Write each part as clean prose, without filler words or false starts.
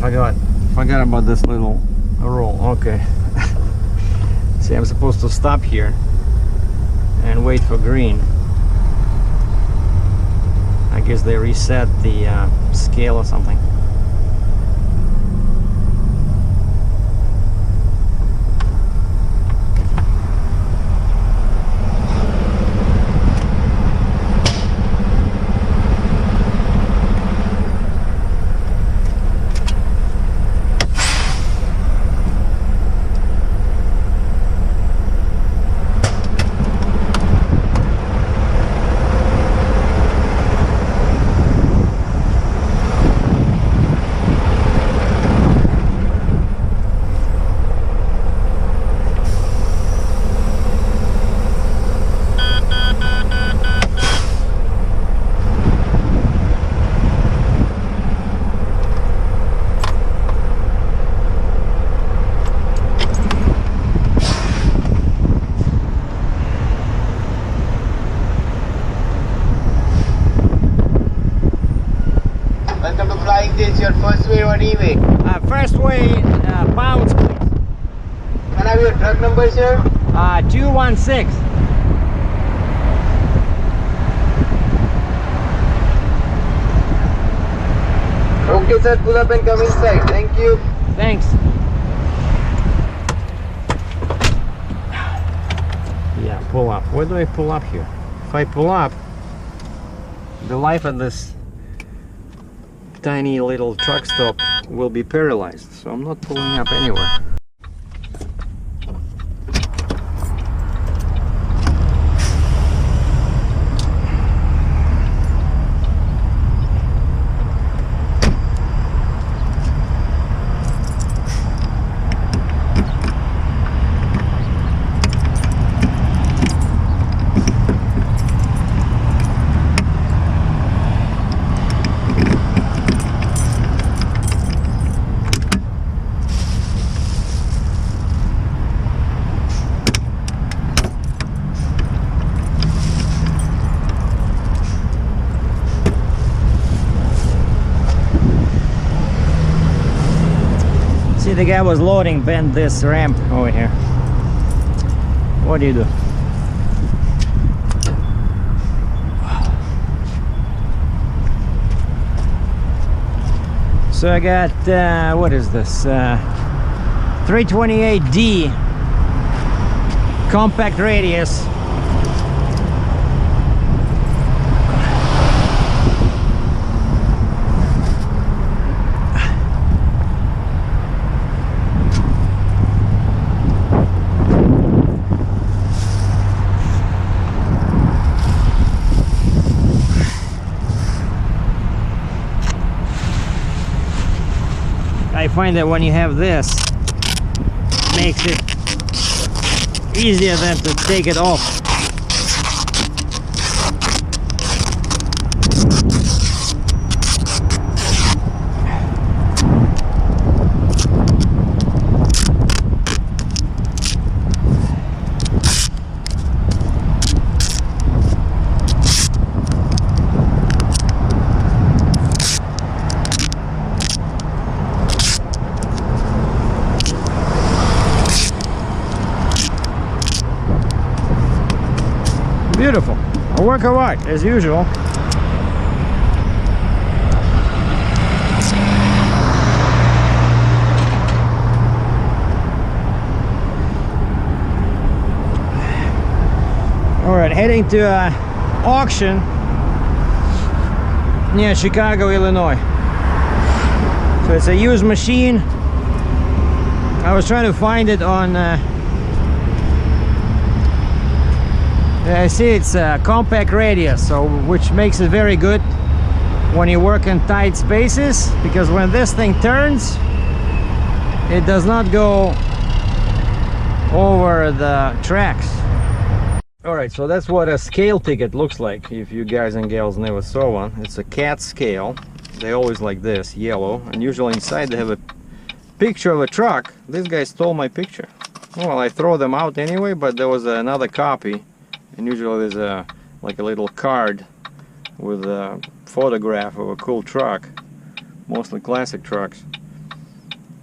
Forgot about this little roll. Okay. See, I'm supposed to stop here and wait for green. I guess they reset the scale or something. This your first way or e-way? First way, pounds, please. Can I have your truck number, sir? 216. Okay, sir. Pull up and come inside. Thank you. Thanks. Yeah, pull up. Where do I pull up here? If I pull up, the life of this tiny little truck stop will be paralyzed, so I'm not pulling up anywhere. See, the guy was loading, bent this ramp over here. What do you do? So I got, what is this? 328D compact radius. I find that when you have this, it makes it easier than to take it off. Beautiful. A work of art, as usual. Alright, heading to an auction near Chicago, Illinois. So it's a used machine. I was trying to find it on I see it's a compact radius, so which makes it very good when you work in tight spaces, because when this thing turns, it does not go over the tracks. Alright, so that's what a scale ticket looks like, if you guys and gals never saw one. It's a CAT scale. They always like this, yellow, and usually inside they have a picture of a truck. This guy stole my picture. Well, I throw them out anyway, but there was another copy. And usually there's like a little card with a photograph of a cool truck, mostly classic trucks.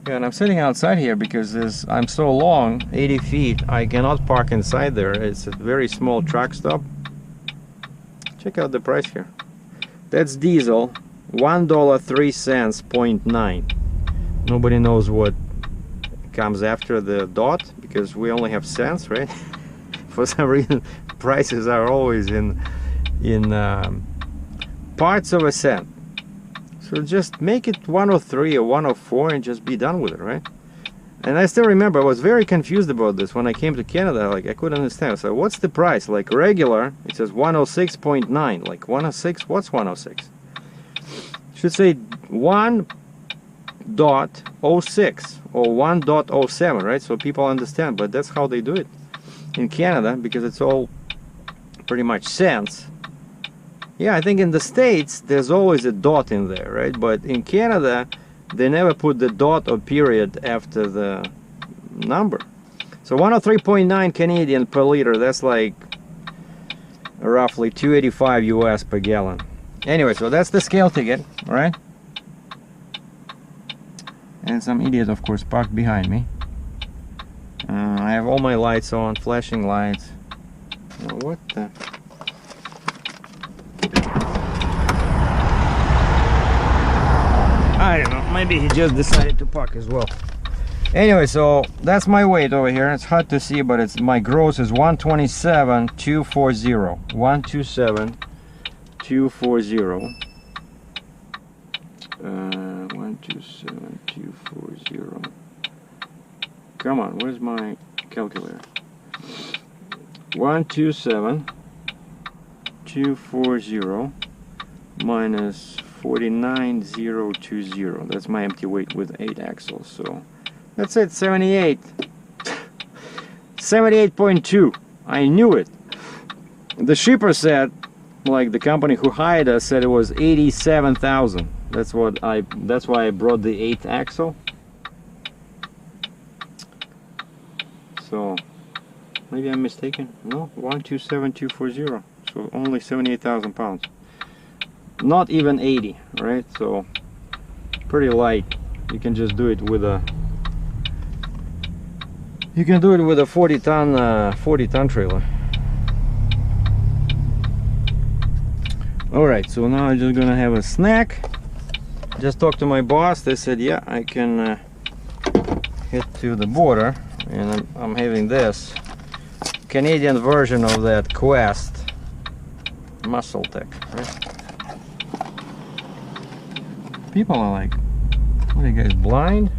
Yeah, and I'm sitting outside here because I'm so long, 80 feet, I cannot park inside there. It's a very small truck stop. Check out the price here. That's diesel, $1.03.9. Nobody knows what comes after the dot because we only have cents, right? For some reason, prices are always in parts of a cent. So just make it 103 or 104 and just be done with it, right? And I still remember I was very confused about this when I came to Canada. Like I couldn't understand. So what's the price? Like regular, it says 106.9. Like 106. What's 106? Should say 1.06 or 1.07, right? So people understand. But that's how they do it in Canada because it's all pretty much cents. Yeah, I think in the States there's always a dot in there, right? But in Canada they never put the dot or period after the number. So 103.9 Canadian per liter, that's like roughly 285 US per gallon. Anyway, so that's the scale ticket, right? And some idiot, of course, parked behind me. I have all my lights on, flashing lights. Oh, what the... I don't know, maybe he just decided to park as well. Anyway, so that's my weight over here. It's hard to see, but it's my gross is 127,240. 127,240. 127,240. Come on, where's my calculator? 127,240 minus 49,020. That's my empty weight with 8 axles. So that's it, 78. 78.2. I knew it. The shipper said, like the company who hired us said it was 87,000. That's why I brought the 8th axle. So maybe I'm mistaken. No, 127,240. So only 78,000 pounds. Not even 80, right? So pretty light. You can just do it with a 40 ton trailer. All right, so now I'm just gonna have a snack. Just talked to my boss. They said, yeah, I can head to the border, and I'm having this Canadian version of that Quest Muscle Tech, right? People are like, what are you guys, blind?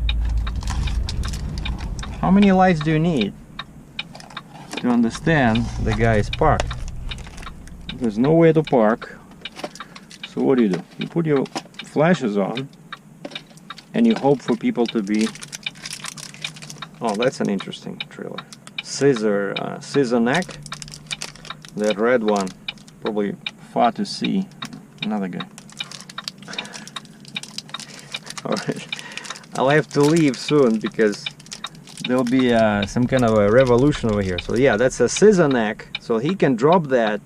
How many lights do you need to understand the guy is parked? There's nowhere to park. So what do? You put your flashes on and you hope for people to be... Oh, that's an interesting trailer. Scissor neck. That red one, probably far to see. Another guy. Alright, I'll have to leave soon because there'll be some kind of a revolution over here. So yeah, that's a scissor neck, so he can drop that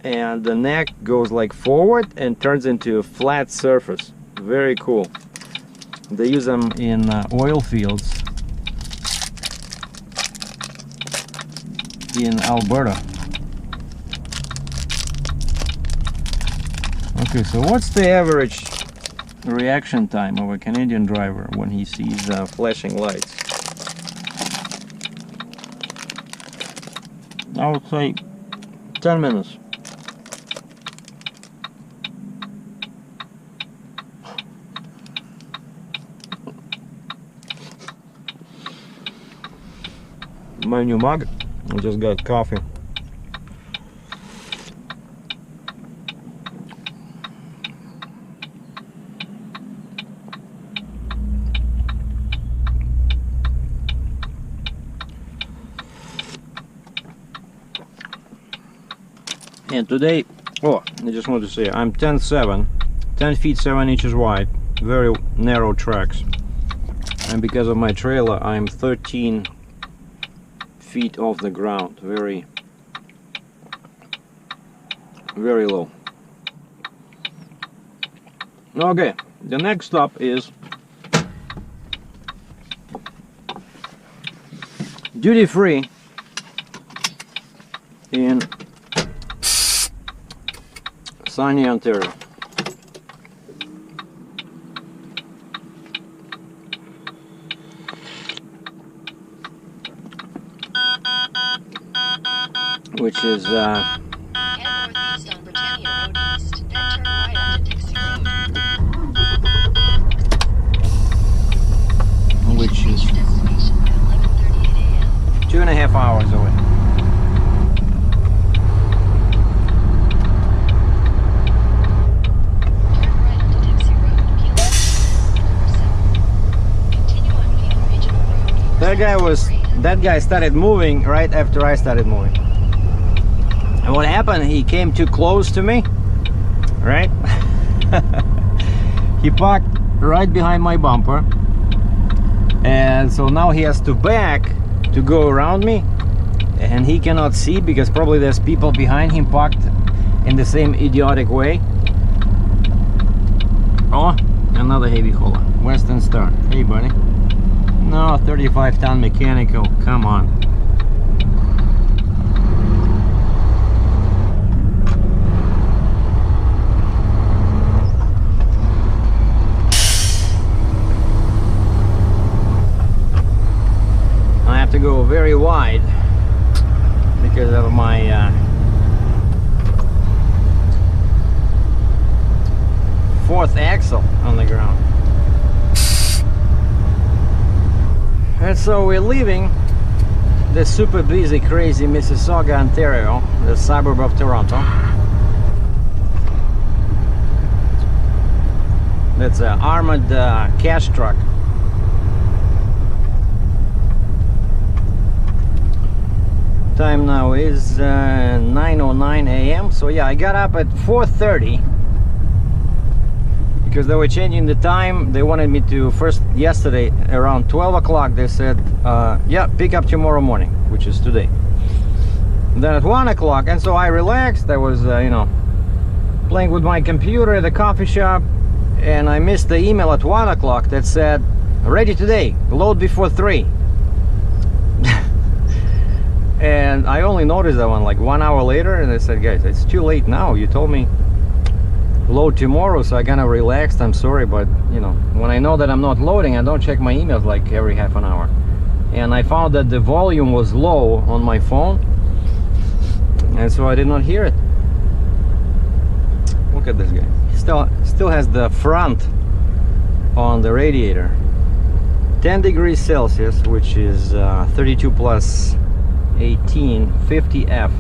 and the neck goes like forward and turns into a flat surface. Very cool. They use them in oil fields in Alberta. Okay, so what's the average reaction time of a Canadian driver when he sees flashing lights? I would say 10 minutes. My new mug, I just got coffee. And today, oh, I just want to say, I'm 10 feet 7 inches wide, very narrow tracks. And because of my trailer, I'm 13 feet off the ground, very low. Okay, the next stop is duty free in sunny Ontario. Which is Head northeast on Britannia Road East, then turn right onto Dixie Road. which is Destination at 11:38 a.m. 2.5 hours away. Turn right onto Dixie Road, peel left number 7. Continue on Beaver Regional Road. That guy started moving right after I started moving. And what happened, he came too close to me, right? He parked right behind my bumper. And so now he has to back to go around me. And he cannot see because probably there's people behind him parked in the same idiotic way. Oh, another heavy hauler. Western Star. Hey, buddy. No, 35-ton mechanical. Come on. I have to go very wide because of my fourth axle on the ground. And so we're leaving the super busy, crazy Mississauga, Ontario, the suburb of Toronto. That's an armored cash truck. Time now is 9:09 a.m. So yeah, I got up at 4:30 because they were changing the time. They wanted me to first yesterday around 12 o'clock. They said, yeah, pick up tomorrow morning, which is today. And then at 1 o'clock, and so I relaxed. I was, you know, playing with my computer at the coffee shop, and I missed the email at 1 o'clock that said, ready today, load before 3. And I only noticed that one like 1 hour later, and I said, guys, it's too late now. You told me load tomorrow, so I kind of relaxed. I'm sorry, but you know, when I know that I'm not loading, I don't check my emails like every half an hour. And I found that the volume was low on my phone, and so I did not hear it. Look at this guy. He still has the front on the radiator. 10 degrees Celsius, which is 32 plus 18, 50 F.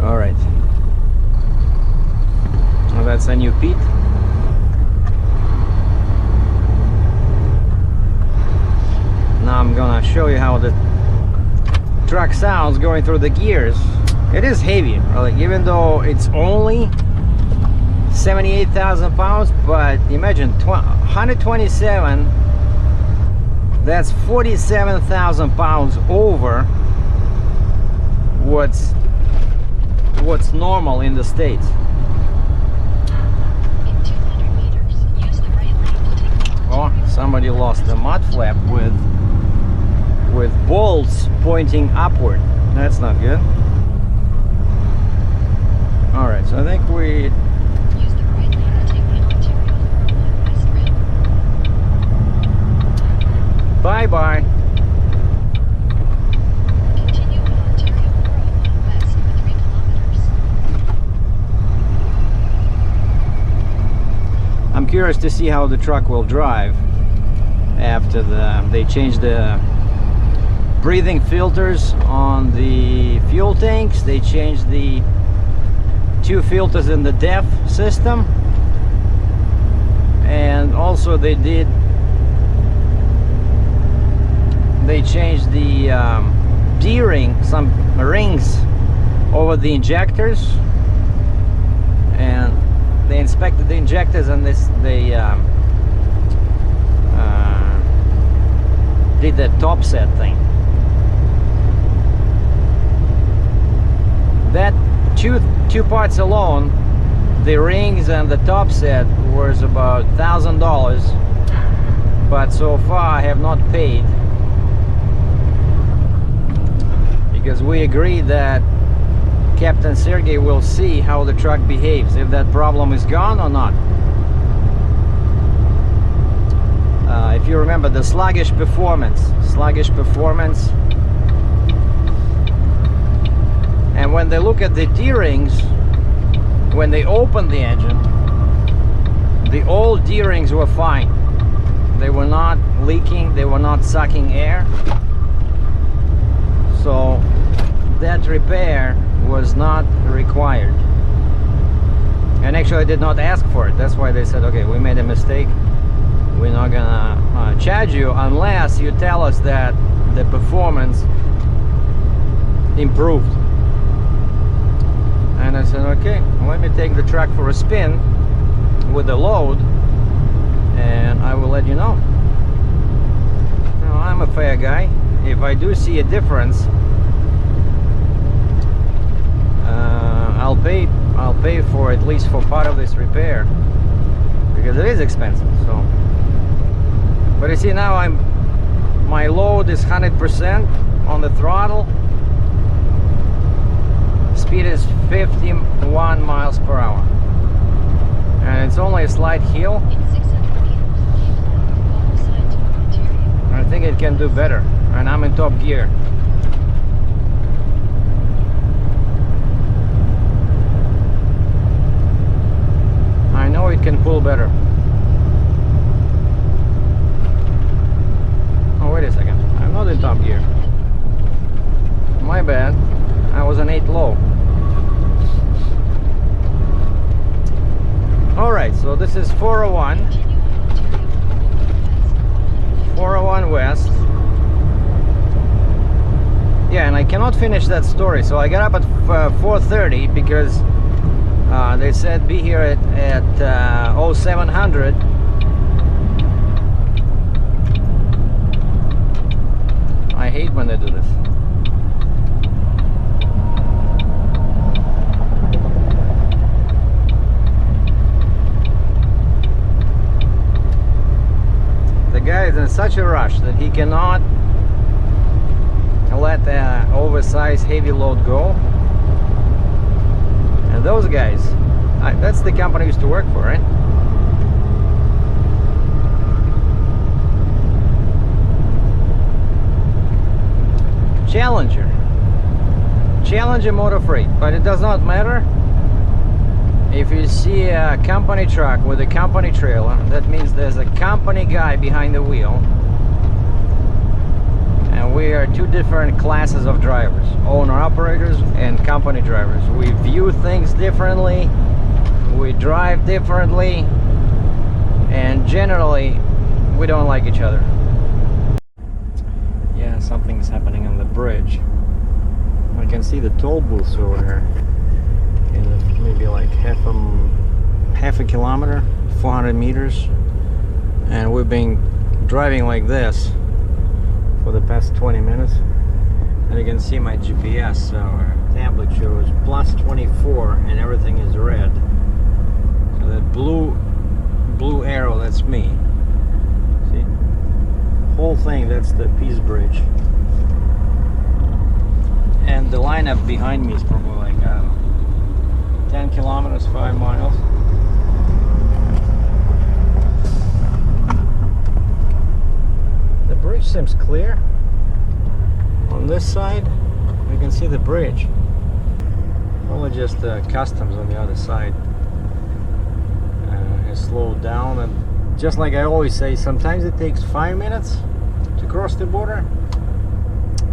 All right. Well, that's a new Pete. Now I'm gonna show you how the truck sounds going through the gears. It is heavy, like, even though it's only 78,000 pounds, but imagine 127. That's 47,000 pounds over what's normal in the States. In 200 meters, use the right lane to take the Oh, somebody lost the mud flap with bolts pointing upward. That's not good. All right, so I think we Use the right lane to take the Ontario West Rim. bye-bye. Continue on Ontario West for 3 kilometers. I'm curious to see how the truck will drive after they changed the breathing filters on the fuel tanks. They changed the 2 filters in the DEF system, and also they changed the D-ring, some rings over the injectors, and they inspected the injectors, and they did the top set thing. That two parts alone, the rings and the top set, was about $1,000. but so far I have not paid, because we agreed that Captain Sergei will see how the truck behaves, if that problem is gone or not. If you remember the sluggish performance, and when they look at the D-rings, when they open the engine, the old D-rings were fine. They were not leaking, they were not sucking air. So that repair was not required. And actually I did not ask for it. That's why they said, okay, we made a mistake. We're not gonna charge you unless you tell us that the performance improved. And I said, okay, let me take the truck for a spin with the load and I will let you know. Now, I'm a fair guy. If I do see a difference, I'll pay for at least for part of this repair, because it is expensive. So, but you see, now my load is 100% on the throttle. Speed is 51 miles per hour, and it's only a slight hill. In 600 meters, keep along all sides of the interior. I think it can do better, and I'm in top gear. I know it can pull better. Oh, wait a second. I'm not in top gear. My bad. I was an 8 low. Alright, so this is 401. Continue on interior 401 West. Yeah, and I cannot finish that story, so I got up at 4:30 because they said be here at 0700. I hate when they do this. The guy is in such a rush that he cannot let the oversized heavy load go. And those guys, that's the company I used to work for, right? Challenger Motor Freight, but it does not matter. If you see a company truck with a company trailer, that means there's a company guy behind the wheel. And we are two different classes of drivers, owner-operators and company drivers. We view things differently, we drive differently, and generally we don't like each other. Yeah, something's happening on the bridge. I can see the toll booths over there. In maybe like half a kilometer, 400 meters, and we've been driving like this for the past 20 minutes. And you can see my GPS, so our tablet shows plus 24 and everything is red. So that blue arrow, that's me. See? Whole thing, that's the Peace Bridge. And the lineup behind me is probably like 10 kilometers, 5 miles. The bridge seems clear. On this side, we can see the bridge. Only just customs on the other side has slowed down. And just like I always say, sometimes it takes 5 minutes to cross the border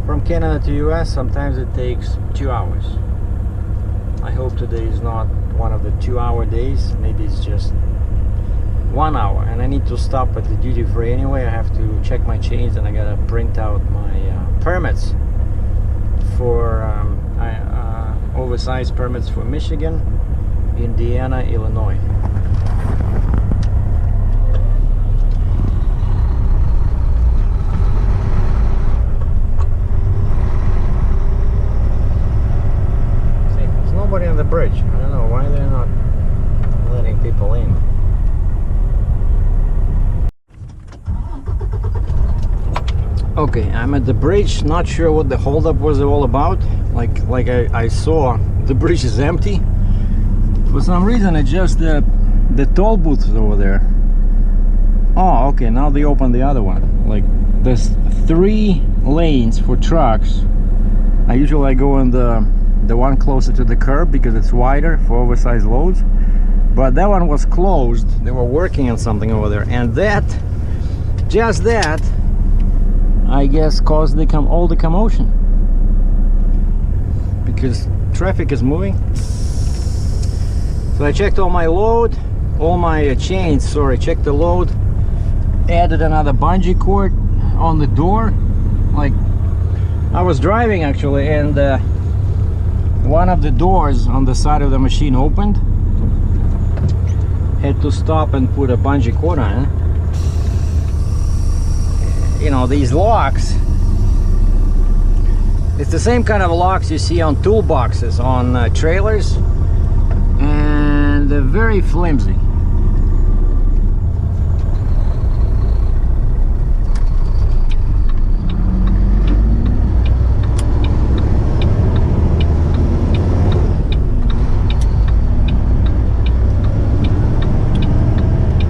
from Canada to US. Sometimes it takes 2 hours. I hope today is not one of the 2-hour days. Maybe it's just 1 hour, and I need to stop at the duty free anyway. I have to check my change, and I gotta print out my permits for oversized permits for Michigan, Indiana, Illinois. Nobody on the bridge. I don't know why they're not letting people in. Okay, I'm at the bridge, not sure what the holdup was all about. Like I saw the bridge is empty. For some reason it's just the toll booth is over there. Oh, okay, now they open the other one. Like there's 3 lanes for trucks. I usually go in the one closer to the curb because it's wider for oversized loads. But that one was closed. They were working on something over there, and just that, I guess, caused all the commotion because traffic is moving. So I checked all my load, all my chains. Sorry, checked the load. Added another bungee cord on the door. Like I was driving actually, and one of the doors on the side of the machine opened. Had to stop and put a bungee cord on it. You know, these locks, it's the same kind of locks you see on toolboxes on trailers, and they're very flimsy.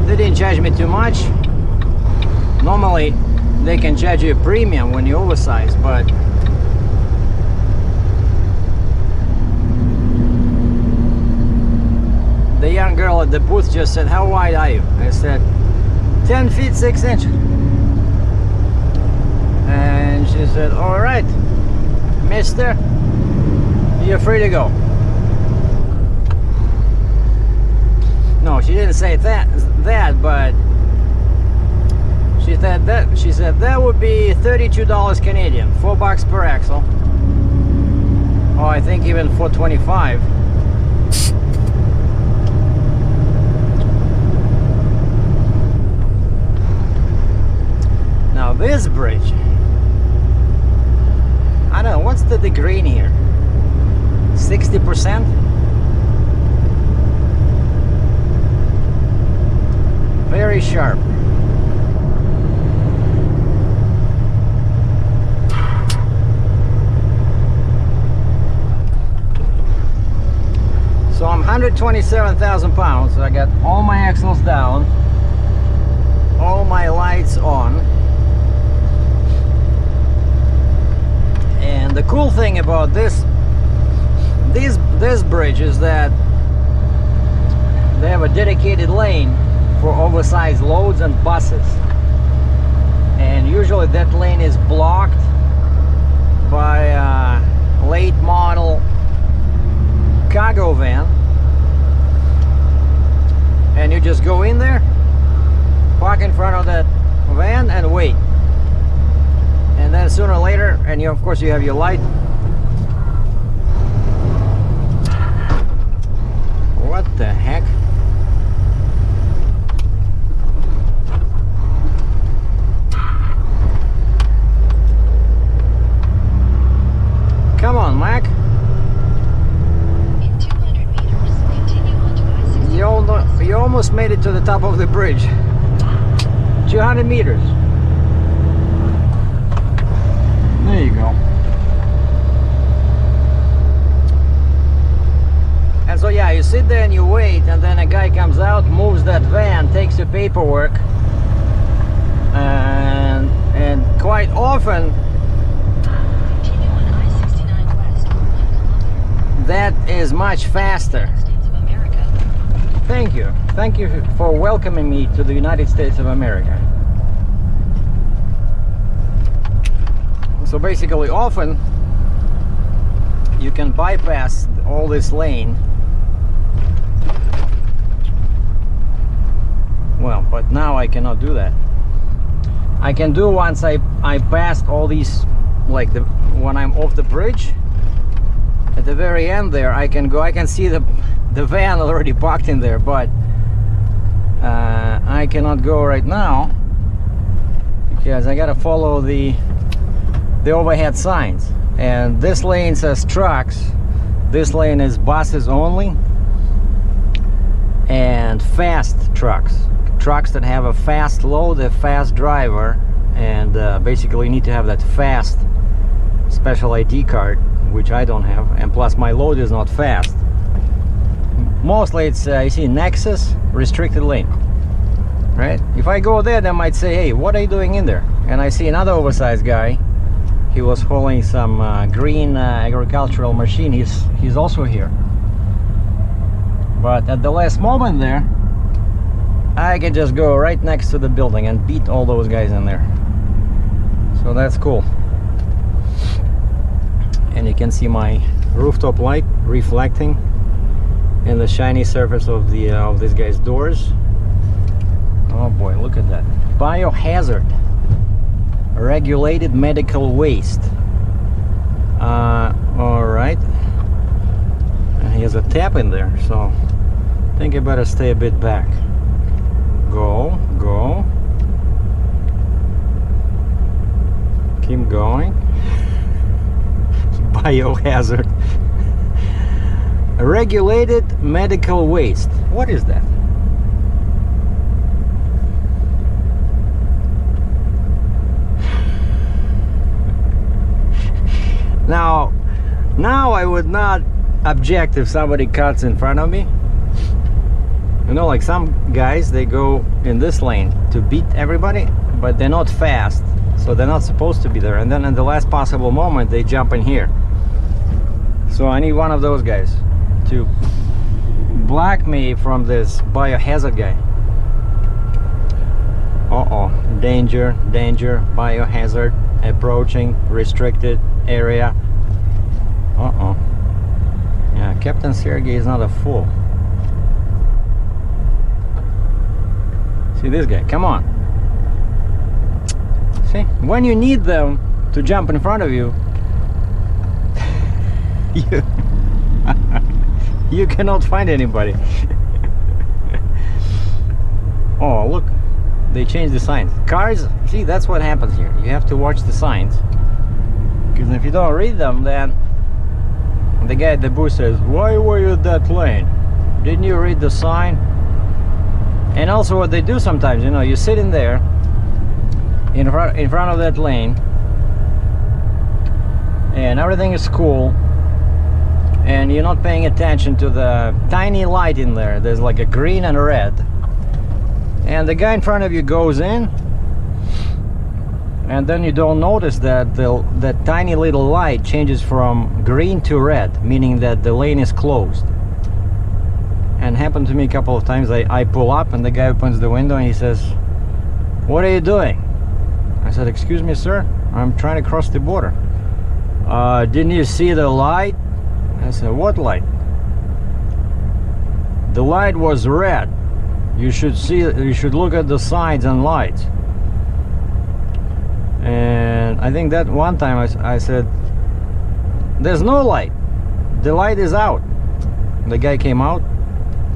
They didn't charge me too much. Normally they can charge you a premium when you oversize, but the young girl at the booth just said, "How wide are you?" I said, 10 feet 6 inches. And she said, "All right, mister, you're free to go." No, she didn't say that, but she said that would be $32 Canadian, $4 per axle. Oh, I think even $4.25. Now this bridge, I don't know, what's the degree in here? 60%? Very sharp. So I'm 127,000 pounds. I got all my axles down, all my lights on. And the cool thing about this bridge is that they have a dedicated lane for oversized loads and buses. And usually that lane is blocked by a late model cargo van, and you just go in there, park in front of that van and wait, and then sooner or later, and of course you have your light. What the heck? Come on, Mac. In 200 meters, continue onto I-69. You almost made it to the top of the bridge. 200 meters. There you go. And so yeah, you sit there and you wait, and then a guy comes out, moves that van, takes your paperwork, and quite often Continue on I-69 west for 1 kilometer. that is much faster. States of America. Thank you. Thank you for welcoming me to the United States of America. So basically, often you can bypass all this lane. Well, but now I cannot do that. I can do once I passed all these, like when I'm off the bridge. At the very end there, I can go. I can see the van already parked in there, but I cannot go right now because I gotta follow the overhead signs. And this lane says trucks. This lane is buses only and fast trucks. Trucks that have a fast load, a fast driver, and basically you need to have that fast special ID card, which I don't have, and plus my load is not fast. Mostly it's you see Nexus restricted lane, right? If I go there, they might say, hey, what are you doing in there? And I see another oversized guy. He was hauling some green agricultural machine. He's also here. But at the last moment there, I can just go right next to the building and beat all those guys in there. So that's cool. And you can see my rooftop light reflecting in the shiny surface of the of this guy's doors. Oh boy, look at that. Biohazard. Regulated medical waste. All right. And he has a tap in there, so I think I better stay a bit back. Go, go. Keep going. Biohazard. Regulated medical waste. What is that? Now I would not object if somebody cuts in front of me. You know, like some guys, they go in this lane to beat everybody, but they're not fast, so they're not supposed to be there. And then in the last possible moment, they jump in here. So I need one of those guys to block me from this biohazard guy. Uh-oh, danger, danger, biohazard, approaching, restricted area. Uh-oh. Yeah, Captain Sergei is not a fool. See this guy, come on. See, when you need them to jump in front of you, you cannot find anybody. Oh, look, they changed the signs. Cars, see, that's what happens here. You have to watch the signs, because if you don't read them, then the guy at the booth says, why were you in that lane? Didn't you read the sign? And also what they do sometimes, you know, you sit in there in front of that lane and everything is cool, and you're not paying attention to the tiny light in there. There's like a green and a red, and the guy in front of you goes in, and then you don't notice that that tiny little light changes from green to red, meaning that the lane is closed. And happened to me a couple of times. I pull up and the guy opens the window and he says, what are you doing? I said, excuse me, sir, I'm trying to cross the border. Didn't you see the light? I said, what light? The light was red. You should look at the signs and lights. And I think that one time I said, there's no light. The light is out. The guy came out,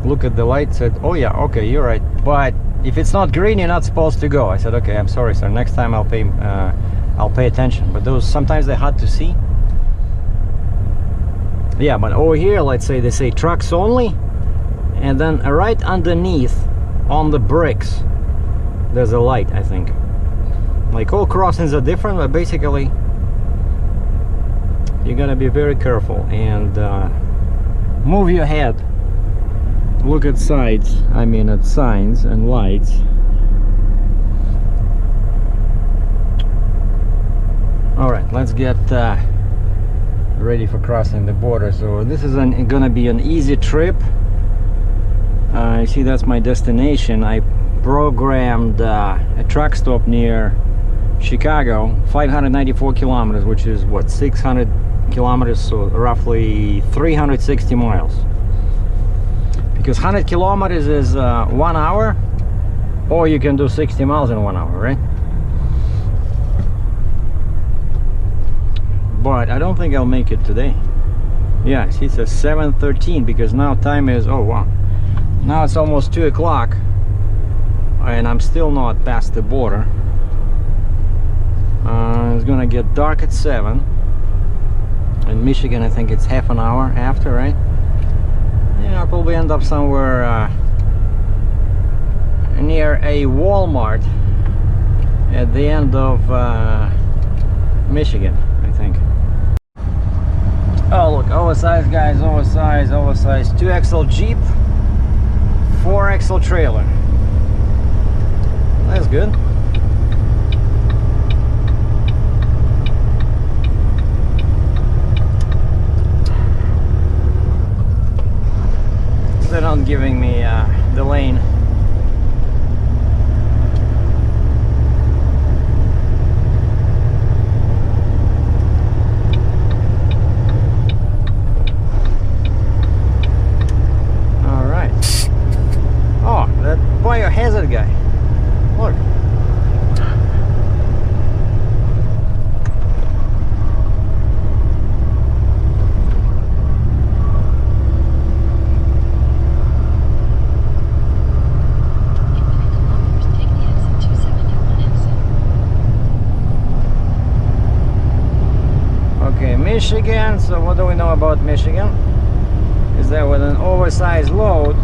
looked at the light, said, oh yeah, okay, you're right. But if it's not green, you're not supposed to go. I said, okay, I'm sorry, sir. Next time I'll pay attention. But those, sometimes they're hard to see. Yeah, but over here, let's say they say trucks only, and then right underneath on the bricks, there's a light, I think. Like all crossings are different, but basically you're gonna be very careful and move your head, look at sides, I mean at signs and lights. All right, let's get ready for crossing the border. So this is gonna be an easy trip. You see, that's my destination. I programmed a truck stop near Chicago, 594 kilometers, which is what, 600 kilometers, so roughly 360 miles. Because 100 kilometers is 1 hour, or you can do 60 miles in 1 hour, right? But I don't think I'll make it today. Yeah, see, it says 7:13 because now time is, oh wow, now it's almost 2 o'clock and I'm still not past the border. It's gonna get dark at 7. In Michigan, I think it's half an hour after, right? Yeah, I'll probably end up somewhere near a Walmart at the end of Michigan, I think. Oh look, oversized guys, oversized, 2-axle Jeep, 4-axle trailer. That's good. They're not giving me the lane. Biohazard guy. Look. Okay, Michigan. So what do we know about Michigan? Is that with an oversized load,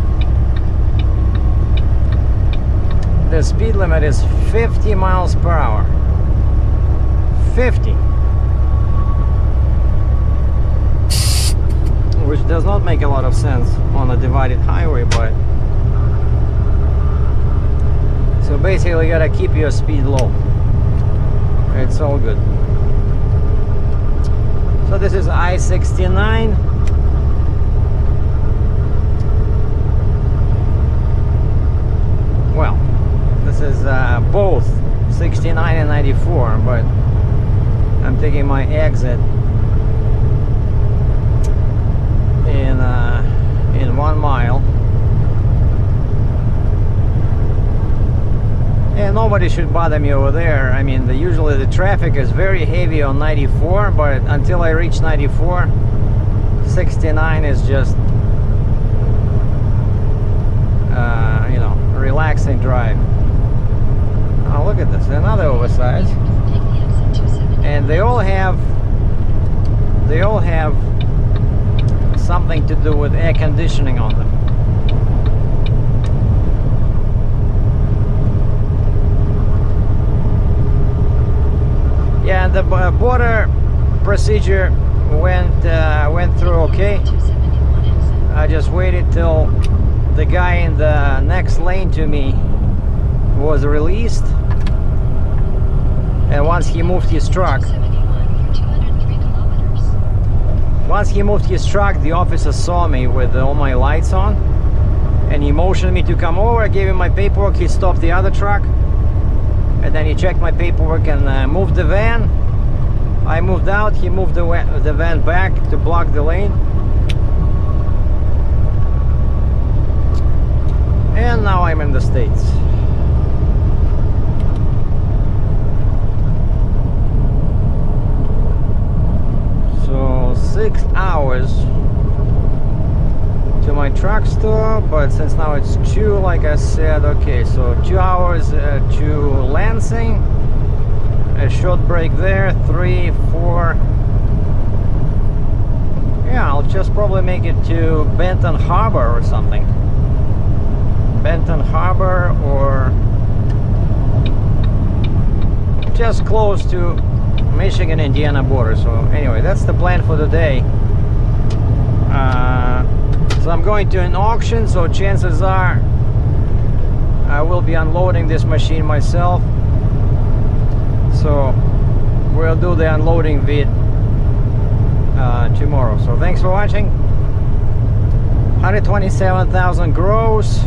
the speed limit is 50 miles per hour. 50. Which does not make a lot of sense on a divided highway, but so basically you gotta keep your speed low. It's all good. So this is I-69. Well, this is both 69 and 94, but I'm taking my exit in 1 mile, and nobody should bother me over there. I mean, usually the traffic is very heavy on 94, but until I reach 94, 69 is just you know, relaxing drive. Oh, look at this, another oversized. And they all have something to do with air conditioning on them. Yeah, the border procedure went through okay. I just waited till the guy in the next lane to me was released, and once he moved his truck, the officer saw me with all my lights on, and he motioned me to come over. I gave him my paperwork. He stopped the other truck, and then he checked my paperwork and moved the van. I moved out. He moved the van back to block the lane, and now I'm in the States. So 6 hours to my truck stop, but since now it's 2, like I said, okay, so 2 hours to Lansing, a short break there, 3, 4. Yeah, I'll just probably make it to Benton Harbor or something. Benton Harbor, or just close to Michigan-Indiana border. So anyway, that's the plan for today. So I'm going to an auction, so chances are I will be unloading this machine myself. So we'll do the unloading vid tomorrow. So thanks for watching. 127,000 gross,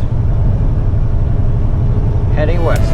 heading west.